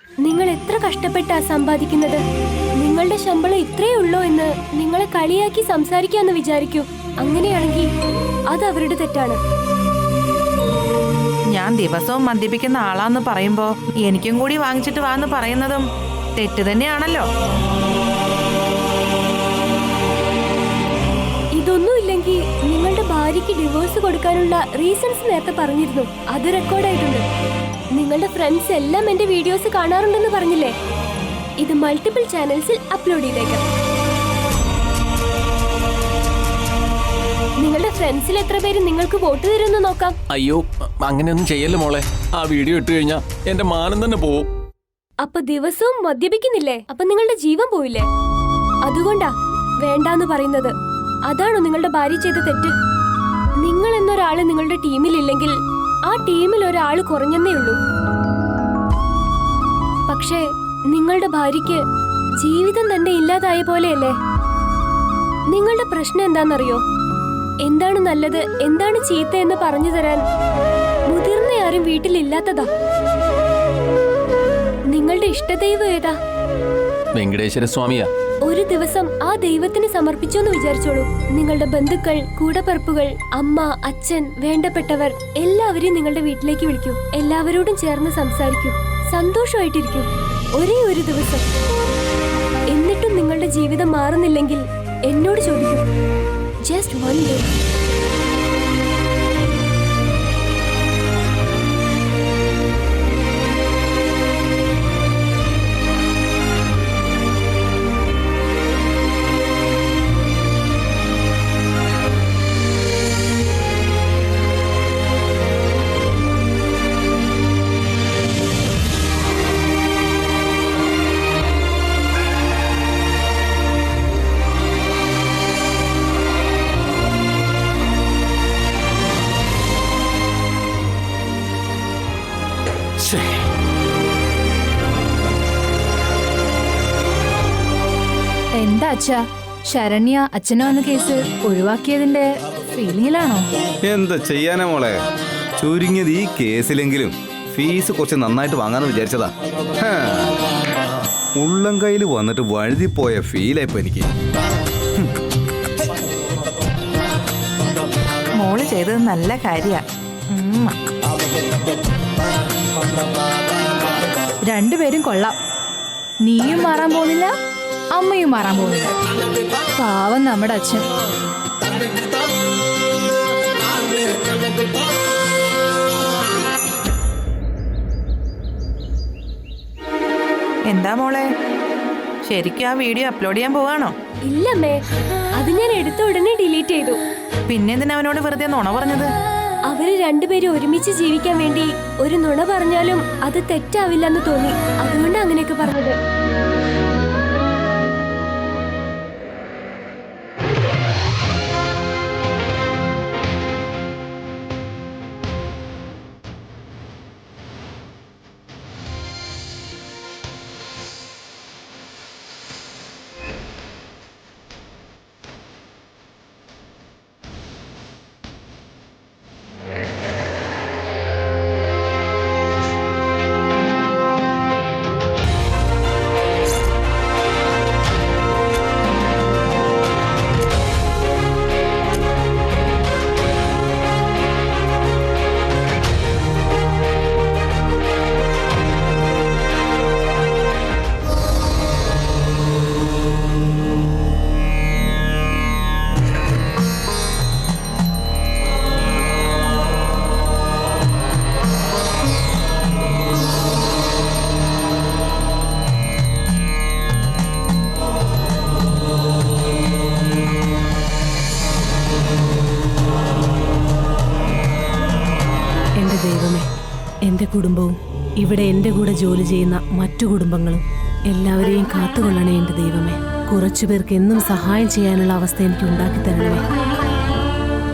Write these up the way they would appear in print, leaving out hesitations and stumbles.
നിങ്ങൾ എത്ര കഷ്ടപ്പെട്ടാ സമ്പാദിക്കുന്നത്? നിങ്ങളുടെ ശമ്പളം ഇത്രയേ ഉള്ളൂ എന്ന് നിങ്ങളെ കളിയാക്കി സംസാരിക്കാന്ന് വിചാരിക്കൂ. അങ്ങനെയാണെങ്കിൽ അത് അവരുടെ തെറ്റാണ്. ഞാൻ ദിവസവും മദ്യപിക്കുന്ന ആളാന്ന് പറയുമ്പോ എനിക്കും കൂടി വാങ്ങിച്ചിട്ട് വാന്ന് പറയുന്നതും തെറ്റ് തന്നെയാണല്ലോ. ഇതൊന്നും ഇല്ലെങ്കിൽ നിങ്ങളുടെ ഭാര്യയ്ക്ക് ഡിവോഴ്സ് കൊടുക്കാനുള്ള റീസൺസ് നേരത്തെ പറഞ്ഞിരുന്നു. അത് റെക്കോർഡായിട്ടുണ്ട്. നിങ്ങളുടെ ഫ്രണ്ട്സ് എല്ലാം എന്റെ വീഡിയോസ് കാണാറുണ്ടെന്ന് പറഞ്ഞില്ലേ? ഇത് മൾട്ടിപ്പിൾ ചാനൽസിൽ അപ്ലോഡ് ചെയ്തേക്കാം. നിങ്ങളുടെ ഫ്രണ്ട്സിൽ എത്ര പേര് നിങ്ങൾക്ക് വോട്ട് തരുമെന്ന് നോക്കാം. അയ്യോ, അങ്ങനെയൊന്നും ചെയ്യല്ലേ മോളെ. ആ വീഡിയോ ഇട്ട് കഴിഞ്ഞാ എന്റെ മാനം തന്നെ പോവും. അപ്പൊ ദിവസവും മദ്യപിക്കുന്നില്ലേ? അപ്പൊ നിങ്ങളുടെ ജീവൻ പോയില്ലേ? അതുകൊണ്ടാ വേണ്ടാന്ന് പറയുന്നത്. അതാണോ നിങ്ങളുടെ ഭാര്യ ചെയ്ത തെറ്റ്? നിങ്ങൾ എന്നൊരാള് നിങ്ങളുടെ ടീമിലില്ലെങ്കിൽ ആ ടീമിൽ ഒരാള് കുറഞ്ഞെന്നേ ഉള്ളൂ. പക്ഷേ നിങ്ങളുടെ ഭാര്യയ്ക്ക് ജീവിതം തന്നെ ഇല്ലാതായ പോലെയല്ലേ? നിങ്ങളുടെ പ്രശ്നം എന്താണെന്നറിയോ? എന്താണ് നല്ലത്, എന്താണ് ചീത്ത എന്ന് പറഞ്ഞു തരാൻ മുതിർന്ന ആരും വീട്ടിലില്ലാത്തതാ. നിങ്ങളുടെ ഇഷ്ടദൈവം ഏതാ? വെങ്കടേശ്വര സ്വാമിയാ. ഒരു ദിവസം ആ ദൈവത്തിന് സമർപ്പിച്ചു എന്ന് വിചാരിച്ചോളൂ. നിങ്ങളുടെ ബന്ധുക്കൾ, കൂടപ്പിറപ്പുകൾ, അമ്മ, അച്ഛൻ, വേണ്ടപ്പെട്ടവർ എല്ലാവരെയും നിങ്ങളുടെ വീട്ടിലേക്ക് വിളിക്കൂ. എല്ലാവരോടും ചേർന്ന് സംസാരിക്കൂ. സന്തോഷമായിട്ടിരിക്കൂ. ഒരേ ഒരു ദിവസം. എന്നിട്ടും നിങ്ങളുടെ ജീവിതം മാറുന്നില്ലെങ്കിൽ എന്നോട് ചോദിക്കൂ. Just one day. എന്താ അച്ഛാ, ശരണ്യ അച്ഛനോ എന്ന കേസ് ഒഴിവാക്കിയതിന്റെ ഫീലിംഗിലാണോ? എന്താ ചെയ്യാനാ മോളെ, ചുരുങ്ങിയത് ഈ കേസിലെങ്കിലും ഫീസ് കുറച്ച് നന്നായിട്ട് വാങ്ങാന്ന് വിചാരിച്ചതാ. ഉള്ളം കയ്യിൽ വന്നിട്ട് വഴുതിപ്പോയ ഫീലായിപ്പോ എനിക്ക്. മോള് ചെയ്തത് നല്ല കാര്യ. രണ്ടുപേരും കൊള്ളാം. നീയും മാറാൻ പോകുന്നില്ല, അമ്മയും മാറാൻ പോകുന്നില്ല. പാവം നമ്മുടെ അച്ഛൻ. എന്താ മോളെ, ശരിക്കും ആ വീഡിയോ അപ്ലോഡ് ചെയ്യാൻ പോവാണോ? ഇല്ലമ്മേ, അത് ഞാൻ എടുത്ത ഉടനെ ഡിലീറ്റ് ചെയ്തു. പിന്നെന്തിനാ അവനോട് വെറുതെ നുണ പറഞ്ഞത്? അവര് രണ്ടുപേരും ഒരുമിച്ച് ജീവിക്കാൻ വേണ്ടി ഒരു നുണ പറഞ്ഞാലും അത് തെറ്റാവില്ലെന്ന് തോന്നി. അതുകൊണ്ട് അങ്ങനെയൊക്കെ പറഞ്ഞത്. എൻ്റെ കുടുംബവും ഇവിടെ എൻ്റെ കൂടെ ജോലി ചെയ്യുന്ന മറ്റു കുടുംബങ്ങളും എല്ലാവരെയും കാത്തുകൊള്ളണേ എൻ്റെ ദൈവമേ. കുറച്ചു പേർക്ക് എന്നും സഹായം ചെയ്യാനുള്ള അവസ്ഥ എനിക്ക് ഉണ്ടാക്കി തരണമേ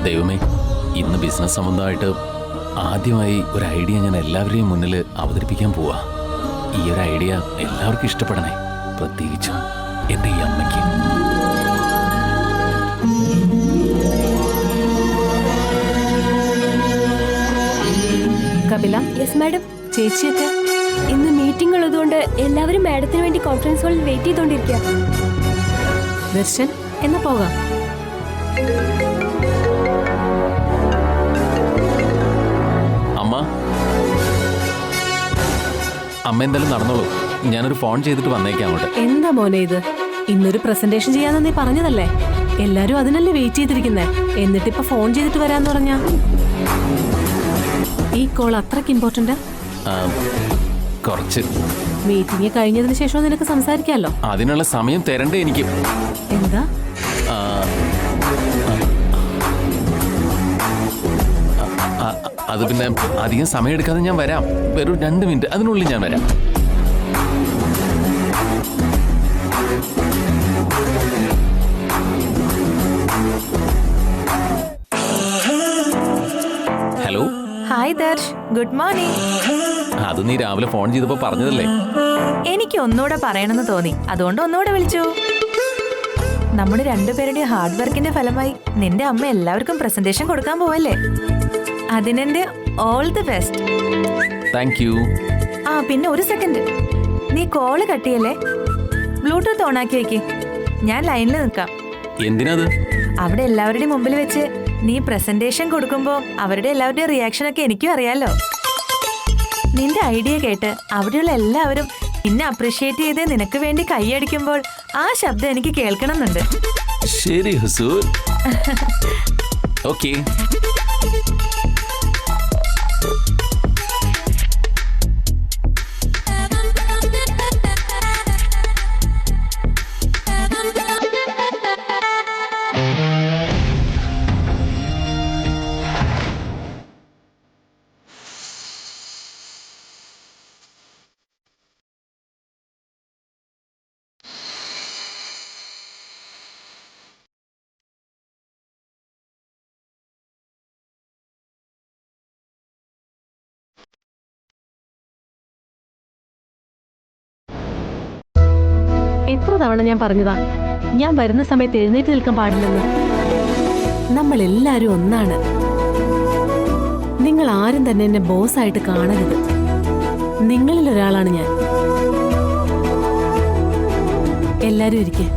ദൈവമേ. ഇന്ന് ബിസിനസ് സംബന്ധമായിട്ട് ആദ്യമായി ഒരു ഐഡിയ ഞാൻ എല്ലാവരെയും മുന്നിൽ അവതരിപ്പിക്കാൻ പോവാ. ഈ ഒരു ഐഡിയ എല്ലാവർക്കും ഇഷ്ടപ്പെടണേ, പ്രത്യേകിച്ചും എൻ്റെ ഈ അമ്മയ്ക്ക്. കപില. Yes madam. ചേച്ചിയൊക്കെ ഇന്ന് മീറ്റിംഗ് മീറ്റിംഗ് ഉള്ളതുകൊണ്ട് എല്ലാവരും മാഡത്തിന് വേണ്ടി കോൺഫറൻസ് ഹാളിൽ വെയിറ്റ് ചെയ്തോണ്ടിരിക്കുക. ദർശൻ, എന്നാ പോകാം. അമ്മ അമ്മ എന്തായാലും നടന്നോളൂ. ഞാനൊരു ഫോൺ ചെയ്തിട്ട് വന്നേക്കാം അങ്ങോട്ട്. എന്താ മോനെ ഇത്? ഇന്നൊരു പ്രസന്റേഷൻ ചെയ്യാന്ന് നീ പറഞ്ഞതല്ലേ? എല്ലാരും അതിനല്ലേ വെയിറ്റ് ചെയ്തിരിക്കുന്നേ. എന്നിട്ടിപ്പോ ഫോൺ ചെയ്തിട്ട് വരാന്ന് പറഞ്ഞാ ഈ കോൾ അത്രക്ക് ഇമ്പോർട്ടന്റ്? കുറച്ച്. മീറ്റിംഗ് കഴിഞ്ഞതിന് ശേഷം നിനക്ക് സംസാരിക്കാമല്ലോ. അതിനുള്ള സമയം തരണ്ടേ എനിക്ക്? എന്താ? അത് പിന്നെ അധികം സമയം എടുക്കാതെ ഞാൻ വരാം. വെറും 2 മിനിറ്റ്, അതിനുള്ളിൽ ഞാൻ വരാം. Hello. Hi Darsh, good morning. അത് നീ രാവിലെ ഫോൺ ചെയ്തപ്പോ പറഞ്ഞതല്ലേ? എനിക്ക് ഒന്നുകൂടെ പറയണമെന്ന് തോന്നി, അതുകൊണ്ട് ഒന്നുകൂടെ വിളിച്ചു. നമ്മുടെ രണ്ടുപേരുടെയും ഹാർഡ് വർക്കിന്റെ ഫലമായി നിന്റെ അമ്മ എല്ലാവർക്കും പ്രസന്റേഷൻ കൊടുക്കാൻ പോവല്ലേ. അതിനെന്റെ all the best. Thank you. ആ പിന്നെ ഒരു സെക്കൻഡ്, നീ കോള് കട്ടിയല്ലേ? ബ്ലൂടൂത്ത് ഓണാക്കി വെക്ക്, ഞാൻ ലൈനിൽ നിൽക്കാം. എന്തിനാത്? അവിടെ എല്ലാവരുടെയും മുമ്പിൽ വെച്ച് നീ പ്രസന്റേഷൻ കൊടുക്കുമ്പോ അവരുടെ എല്ലാവരുടെയും റിയാക്ഷൻ ഒക്കെ എനിക്കും അറിയാലോ. നിന്റെ ഐഡിയ കേട്ട് അവിടെയുള്ള എല്ലാവരും നിന്നെ അപ്രീഷിയേറ്റ് ചെയ്ത് നിനക്ക് വേണ്ടി കൈയടിക്കുമ്പോൾ ആ ശബ്ദം എനിക്ക് കേൾക്കണമെന്നുണ്ട്. ശരി ഹസൂർ. ഓക്കേ. എത്ര തവണ ഞാൻ പറഞ്ഞതാ, ഞാൻ വരുന്ന സമയത്ത് എഴുന്നേറ്റ് നിൽക്കാൻ പാടില്ലെന്ന്. നമ്മൾ എല്ലാരും ഒന്നാണ്. നിങ്ങൾ ആരും തന്നെ എന്നെ ബോസായിട്ട് കാണരുത്. നിങ്ങളിൽ ഒരാളാണ് ഞാൻ. എല്ലാരും ഇരിക്കെ.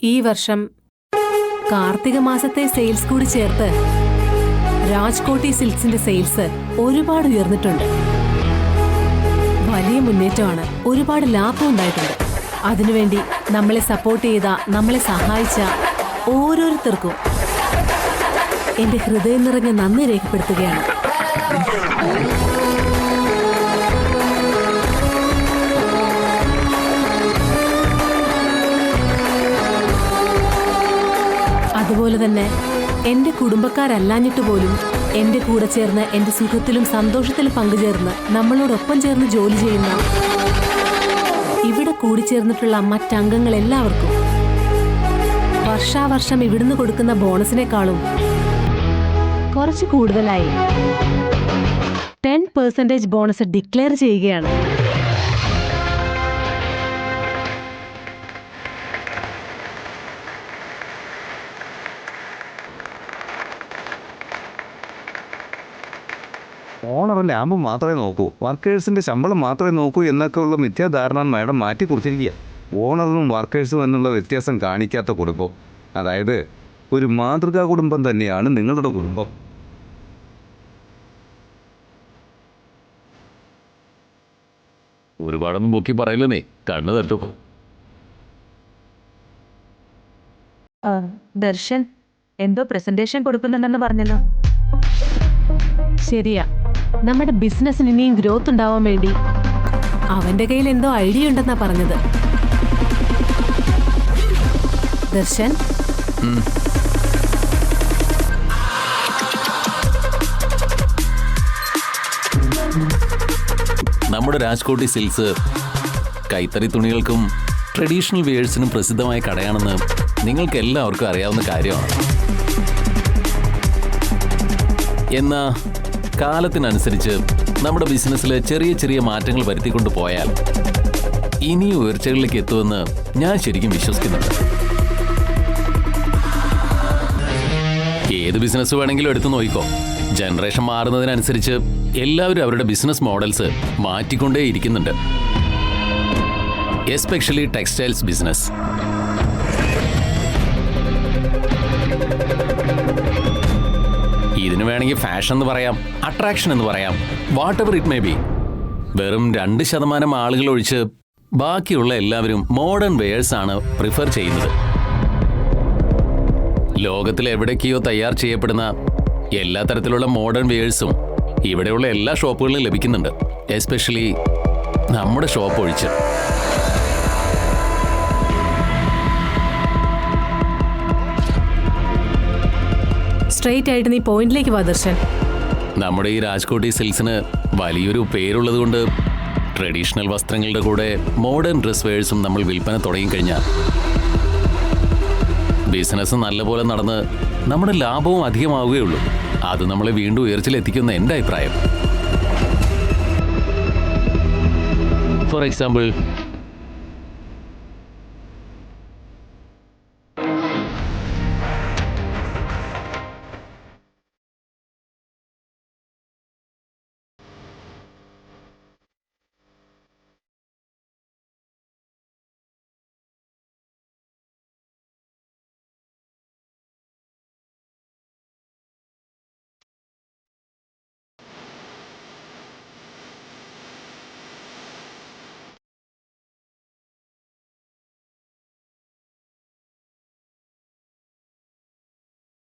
ഈ വർഷം കാർത്തിക മാസത്തെ സെയിൽസ് കൂടി ചേർത്ത് രാജ്കോട്ടി സിൽക്സിന്റെ സെയിൽസ് ഒരുപാട് ഉയർന്നിട്ടുണ്ട്. വലിയ മുന്നേറ്റമാണ്, ഒരുപാട് ലാഭം ഉണ്ടായിട്ടുണ്ട്. അതിനുവേണ്ടി നമ്മളെ സപ്പോർട്ട് ചെയ്ത, നമ്മളെ സഹായിച്ച ഓരോരുത്തർക്കും എന്റെ ഹൃദയം നിറഞ്ഞ നന്ദി രേഖപ്പെടുത്തുകയാണ്. അതുപോലെ തന്നെ എന്റെ കുടുംബക്കാരല്ലാഞ്ഞിട്ട് പോലും എന്റെ കൂടെ ചേർന്ന് എന്റെ സുഖത്തിലും സന്തോഷത്തിലും പങ്കുചേർന്ന് നമ്മളോടൊപ്പം ചേർന്ന് ജോലി ചെയ്യുന്ന ഇവിടെ കൂടിച്ചേർന്നിട്ടുള്ള മറ്റംഗങ്ങൾ എല്ലാവർക്കും വർഷാവർഷം ഇവിടുന്ന് കൊടുക്കുന്ന ബോണസിനേക്കാളും കുറച്ച് കൂടുതലായി 10% ബോണസ് ഡിക്ലെയർ ചെയ്യുകയാണ്. ഓണർ ലാഭം മാത്രമേ നോക്കൂ, വർക്കേഴ്സിന്റെ ശമ്പളം മാത്രമേ നോക്കൂ എന്നൊക്കെ ഉള്ള മിഥ്യാധാരണ മാഡം മാറ്റി കുറിച്ചിരിക്കുക. ഓണറും വർക്കേഴ്സും എന്നുള്ള വ്യത്യാസം കാണിക്കാത്ത കുടുംബം, അതായത് ഒരു മാതൃകാ കുടുംബം തന്നെയാണ് നിങ്ങളുടെ കുടുംബം. ഒരുപാടൊന്നും പൊക്കി പറയില്ലെന്നേ, കണ്ണു തട്ടും. ദർശൻ എന്തോ പ്രസന്റേഷൻ കൊടുക്കുന്നുണ്ടെന്ന് പറഞ്ഞല്ലോ. ശരിയാ, നമ്മുടെ ബിസിനസ്സിന് ഇനിയും ഗ്രോത്ത് ഉണ്ടാവാൻ വേണ്ടി അവന്റെ കയ്യിൽ എന്തോ ഐഡിയ ഉണ്ടെന്നാ പറഞ്ഞത്. ദർശൻ, നമ്മുടെ രാജ്കോട്ടി സിൽക്സ് കൈത്തറി തുണികൾക്കും ട്രഡീഷണൽ വെയേഴ്സിനും പ്രസിദ്ധമായ കടയാണെന്ന് നിങ്ങൾക്ക് എല്ലാവർക്കും അറിയാവുന്ന കാര്യമാണ്. എന്നാ കാലത്തിനനുസരിച്ച് നമ്മുടെ ബിസിനസ്സിൽ ചെറിയ ചെറിയ മാറ്റങ്ങൾ വരുത്തിക്കൊണ്ട് പോയാൽ ഇനി ഉയർച്ചകളിലേക്ക് എത്തുമെന്ന് ഞാൻ ശരിക്കും വിശ്വസിക്കുന്നുണ്ട്. ഏത് ബിസിനസ് വേണമെങ്കിലും എടുത്തു നോക്കിക്കോ, ജനറേഷൻ മാറുന്നതിനനുസരിച്ച് എല്ലാവരും അവരുടെ ബിസിനസ് മോഡൽസ് മാറ്റിക്കൊണ്ടേ ഇരിക്കുന്നുണ്ട്. Especially textiles business. ഇതിന് വേണമെങ്കിൽ ഫാഷൻ എന്ന് പറയാം, അട്രാക്ഷൻ എന്ന് പറയാം, what ever it may be. വെറും 2% ആളുകൾ ഒഴിച്ച് ബാക്കിയുള്ള എല്ലാവരും മോഡേൺ വെയേഴ്സ് ആണ് പ്രിഫർ ചെയ്യുന്നത്. ലോകത്തിൽ എവിടേക്കോ തയ്യാർ ചെയ്യപ്പെടുന്ന എല്ലാ തരത്തിലുള്ള മോഡേൺ വെയേഴ്സും ഇവിടെയുള്ള എല്ലാ ഷോപ്പുകളിലും ലഭിക്കുന്നുണ്ട്, എസ്പെഷ്യലി നമ്മുടെ ഷോപ്പ് ഒഴിച്ച്. സ്ട്രെയിറ്റ് ആയിട്ട് നീ പോയിന്റിലേക്ക് വാ ദർശൻ. നമ്മുടെ ഈ രാജ്കോട്ടി സിൽക്സിന് വലിയൊരു പേരുള്ളത് കൊണ്ട് ട്രഡീഷണൽ വസ്ത്രങ്ങളുടെ കൂടെ മോഡേൺ ഡ്രസ് വെയേഴ്സും നമ്മൾ വിൽപ്പന തുടങ്ങിക്കഴിഞ്ഞാൽ ബിസിനസ് നല്ലപോലെ നടന്ന് നമ്മുടെ ലാഭവും അധികമാവുകയുള്ളൂ. അത് നമ്മളെ വീണ്ടും ഉയർച്ചയിലെത്തിക്കുന്ന എൻ്റെ അഭിപ്രായം. For example,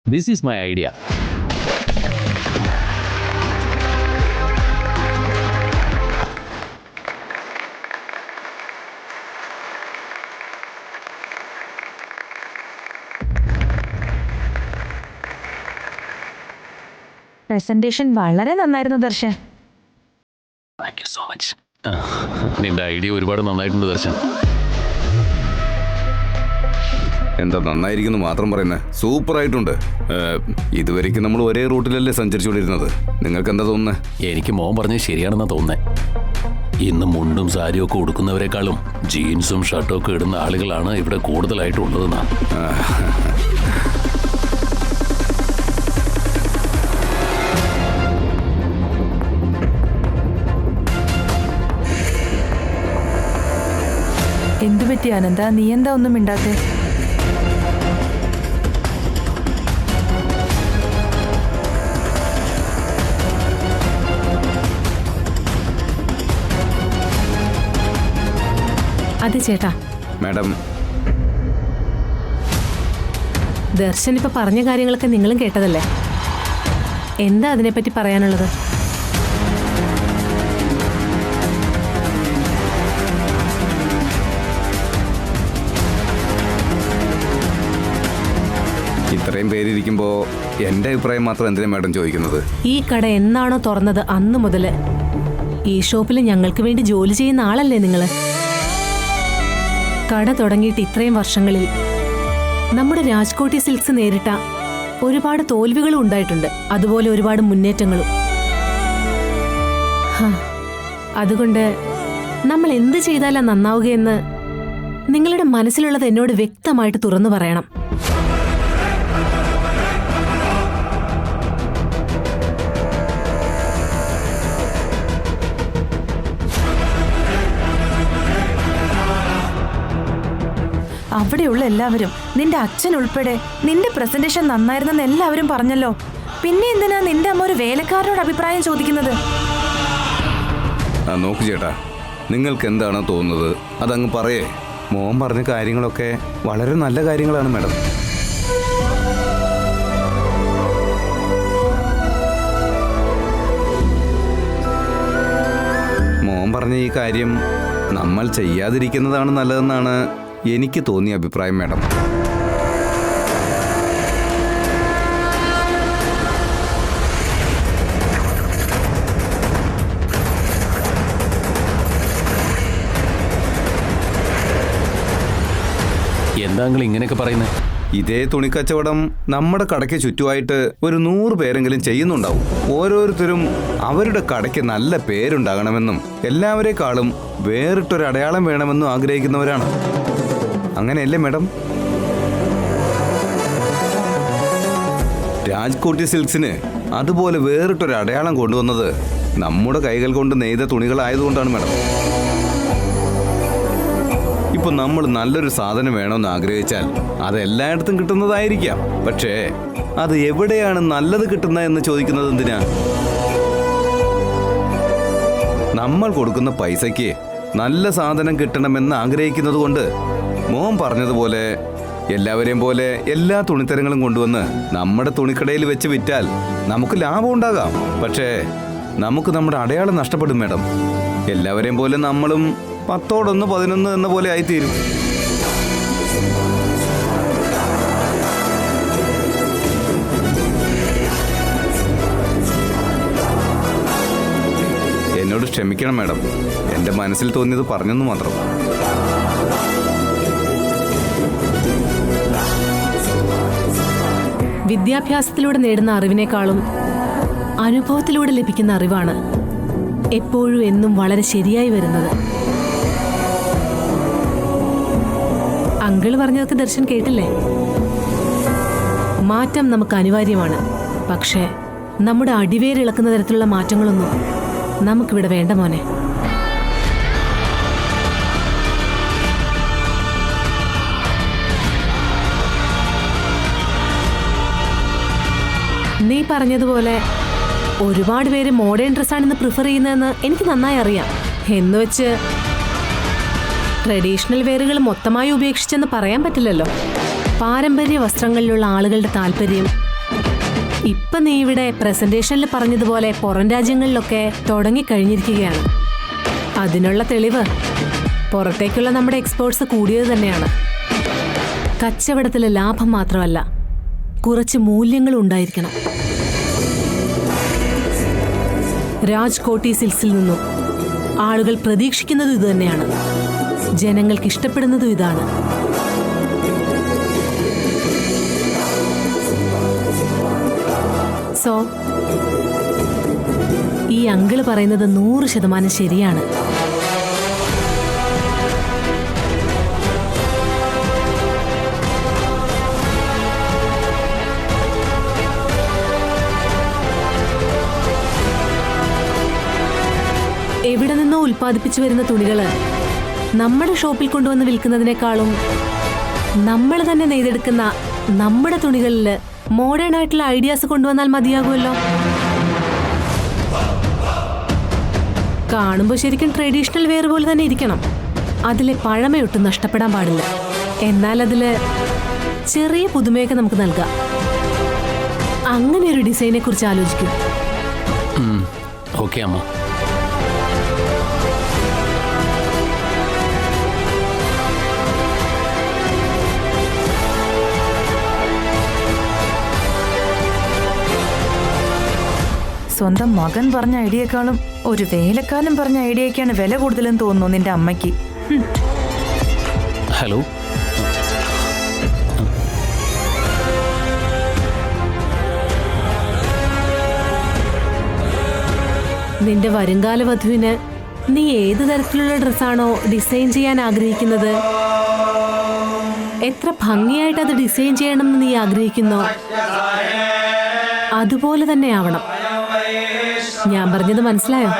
this is my idea. Presentation വളരെ നന്നായിരുന്നു Darshan. Thank you so much. നിന്റെ ഐഡിയ ഒരുപാട് നന്നായിട്ടുണ്ട് ദർശൻ. എന്താ നന്നായിരിക്കുന്നു മാത്രം പറയുന്നത്? സൂപ്പറായിട്ടുണ്ട്. ഇതുവരെയ്ക്കും നമ്മൾ ഒരേ റൂട്ടിലല്ലേ സഞ്ചരിച്ചുകൊണ്ടിരുന്നത്. നിങ്ങൾക്ക് എന്താ തോന്നുന്നത്? എനിക്ക് മോൻ പറഞ്ഞത് ശരിയാണെന്നാ തോന്നുന്നത്. ഇന്ന് മുണ്ടും സാരിയും ഒക്കെ ഉടുക്കുന്നവരെക്കാളും ജീൻസും ഷർട്ടും ഒക്കെ ഇടുന്ന ആളുകളാണ് ഇവിടെ കൂടുതലായിട്ടുള്ളതെന്നാ. എന്തു പറ്റി ആനന്ദ, നീ എന്താ ഒന്നും മിണ്ടാത്തെ? അതെ ചേട്ടാ. മാഡം, ദർശൻ ഇപ്പൊ പറഞ്ഞ കാര്യങ്ങളൊക്കെ നിങ്ങളും കേട്ടതല്ലേ? എന്താ അതിനെപ്പറ്റി പറയാനുള്ളത്? ഇത്രയും പേരിയ്ക്കുമ്പോൾ എൻ്റെ അഭിപ്രായം മാത്രം എന്തിനാ മാഡം ചോദിക്കുന്നത്? ഈ കട എന്നാണോ തുറന്നത് അന്ന് മുതൽ ഈ ഷോപ്പിൽ ഞങ്ങൾക്ക് വേണ്ടി ജോലി ചെയ്യുന്ന ആളല്ലേ നിങ്ങള്? കട തുടങ്ങിയിട്ട് ഇത്രയും വർഷങ്ങളിൽ നമ്മുടെ രാജ്കോട്ടി സിൽക്സ് നേരിട്ട ഒരുപാട് തോൽവികളും ഉണ്ടായിട്ടുണ്ട്, അതുപോലെ ഒരുപാട് മുന്നേറ്റങ്ങളും. അതുകൊണ്ട് നമ്മൾ എന്ത് ചെയ്താലാ നന്നാവുകയെന്ന് നിങ്ങളുടെ മനസ്സിലുള്ളത് എന്നോട് വ്യക്തമായിട്ട് തുറന്നു പറയണം. അവിടെയുള്ള എല്ലാവരും, നിന്റെ അച്ഛൻ ഉൾപ്പെടെ നിന്റെ പ്രസന്റേഷൻ നന്നായിരുന്നെന്ന് എല്ലാവരും പറഞ്ഞല്ലോ. പിന്നെ എന്തിനാ നിന്റെ അമ്മ ഒരു വേലക്കാരനോട് അഭിപ്രായം ചോദിക്കുന്നത്? നോക്കൂ ചേട്ടാ, നിങ്ങൾക്ക് എന്താണ് തോന്നുന്നത് അതങ്ങ് പറയേ. മോൻ പറഞ്ഞ കാര്യങ്ങളൊക്കെ വളരെ നല്ല കാര്യങ്ങളാണ് മാഡം. മോൻ പറഞ്ഞ ഈ കാര്യം നമ്മൾ ചെയ്യാതിരിക്കുന്നതാണ് നല്ലതെന്നാണ് എനിക്ക് തോന്നിയ അഭിപ്രായം മാഡം. എന്താ നിങ്ങൾ ഇങ്ങനെയൊക്കെ പറയുന്നത്? ഇതേ തുണിക്കച്ചവടം നമ്മുടെ കടയ്ക്ക് ചുറ്റുമായിട്ട് ഒരു 100 പേരെങ്കിലും ചെയ്യുന്നുണ്ടാവും. ഓരോരുത്തരും അവരുടെ കടയ്ക്ക് നല്ല പേരുണ്ടാകണമെന്നും എല്ലാവരെക്കാളും വേറിട്ടൊരു അടയാളം വേണമെന്നും ആഗ്രഹിക്കുന്നവരാണ്. അങ്ങനെയല്ലേ മാഡം? രാജ്കോട്ടി സിൽക്സിന് അതുപോലെ വേറിട്ടൊരു അടയാളം കൊണ്ടുവന്നത് നമ്മുടെ കൈകൾ കൊണ്ട് നെയ്ത തുണികളായതുകൊണ്ടാണ് മാഡം. ഇപ്പൊ നമ്മൾ നല്ലൊരു സാധനം വേണമെന്ന് ആഗ്രഹിച്ചാൽ അത് എല്ലായിടത്തും കിട്ടുന്നതായിരിക്കാം. പക്ഷേ അത് എവിടെയാണ് നല്ലത് കിട്ടുന്നതെന്ന് ചോദിക്കുന്നത് എന്തിനാ? നമ്മൾ കൊടുക്കുന്ന പൈസയ്ക്ക് നല്ല സാധനം കിട്ടണമെന്ന് ആഗ്രഹിക്കുന്നത് കൊണ്ട് മോൻ പറഞ്ഞതുപോലെ എല്ലാവരെയും പോലെ എല്ലാ തുണിത്തരങ്ങളും കൊണ്ടുവന്ന് നമ്മുടെ തുണിക്കടയിൽ വെച്ച് വിറ്റാൽ നമുക്ക് ലാഭം ഉണ്ടാകാം. പക്ഷേ നമുക്ക് നമ്മുടെ അടയാളം നഷ്ടപ്പെടും മാഡം. എല്ലാവരെയും പോലെ നമ്മളും 10 11 എന്ന പോലെ ആയിത്തീരും. എന്നോട് ക്ഷമിക്കണം മാഡം, എൻ്റെ മനസ്സിൽ തോന്നിയത് പറഞ്ഞെന്ന് മാത്രം. വിദ്യാഭ്യാസത്തിലൂടെ നേടുന്ന അറിവിനേക്കാളും അനുഭവത്തിലൂടെ ലഭിക്കുന്ന അറിവാണ് എപ്പോഴും എന്നും വളരെ ശരിയായി വരുന്നത്. അങ്കിള് പറഞ്ഞതൊക്കെ ദർശൻ കേട്ടില്ലേ? മാറ്റം നമുക്ക് അനിവാര്യമാണ്. പക്ഷേ നമ്മുടെ അടിവേരിളക്കുന്ന തരത്തിലുള്ള മാറ്റങ്ങളൊന്നും നമുക്കിവിടെ വേണ്ട മോനെ. നീ പറഞ്ഞതുപോലെ ഒരുപാട് പേര് മോഡേൺ ഡ്രസ്സാണെന്ന് പ്രിഫർ ചെയ്യുന്നതെന്ന് എനിക്ക് നന്നായി അറിയാം. എന്ന് വെച്ച് ട്രഡീഷണൽ വെയറുകൾ മൊത്തമായി ഉപേക്ഷിച്ചെന്ന് പറയാൻ പറ്റില്ലല്ലോ. പാരമ്പര്യ വസ്ത്രങ്ങളിലുള്ള ആളുകളുടെ താല്പര്യം ഇപ്പം നീ ഇവിടെ പ്രസന്റേഷനിൽ പറഞ്ഞതുപോലെ പുറം രാജ്യങ്ങളിലൊക്കെ തുടങ്ങിക്കഴിഞ്ഞിരിക്കുകയാണ്. അതിനുള്ള തെളിവ് പുറത്തേക്കുള്ള നമ്മുടെ എക്സ്പോർട്സ് കൂടിയത് തന്നെയാണ്. കച്ചവടത്തിലെ ലാഭം മാത്രമല്ല, കുറച്ച് മൂല്യങ്ങൾ ഉണ്ടായിരിക്കണം. രാജ്കോട്ടി സിൽക്സിൽ നിന്നും ആളുകൾ പ്രതീക്ഷിക്കുന്നതും ഇതുതന്നെയാണ്. ജനങ്ങൾക്ക് ഇഷ്ടപ്പെടുന്നതും ഇതാണ്. സോ ഈ അങ്കിള് പറയുന്നത് 100% ശരിയാണ്. എവിടെ നിന്നോ ഉൽപ്പാദിപ്പിച്ചു വരുന്ന തുണികള് നമ്മുടെ ഷോപ്പിൽ കൊണ്ടുവന്ന് വിൽക്കുന്നതിനേക്കാളും നമ്മൾ തന്നെ നെയ്തെടുക്കുന്ന നമ്മുടെ തുണികളിൽ മോഡേൺ ആയിട്ടുള്ള ഐഡിയാസ് കൊണ്ടുവന്നാൽ മതിയാകുമല്ലോ. കാണുമ്പോൾ ശരിക്കും ട്രഡീഷണൽ വെയർ പോലെ തന്നെ ഇരിക്കണം. അതിലെ പഴമയൊട്ടും നഷ്ടപ്പെടാൻ പാടില്ല. എന്നാൽ അതില് ചെറിയ പുതുമയൊക്കെ നമുക്ക് നൽകാം. അങ്ങനെ ഒരു ഡിസൈനെ കുറിച്ച് ആലോചിക്കൂ. ഓക്കെ അമ്മ. സ്വന്തം മകൻ പറഞ്ഞ ഐഡിയേക്കാളും ഒരു വേലക്കാരൻ പറഞ്ഞ ഐഡിയക്കാണ് വില കൂടുതലെന്ന് തോന്നുന്നു നിന്റെ അമ്മയ്ക്ക്. ഹലോ, നിന്റെ വരുംകാല വധുവിന് നീ ഏത് തരത്തിലുള്ള ഡ്രസ്സാണോ ഡിസൈൻ ചെയ്യാൻ ആഗ്രഹിക്കുന്നത്, എത്ര ഭംഗിയായിട്ട് അത് ഡിസൈൻ ചെയ്യണമെന്ന് നീ ആഗ്രഹിക്കുന്നോ അതുപോലെ തന്നെ ആവണം. ഞാൻ പറഞ്ഞത് മനസ്സിലായോ?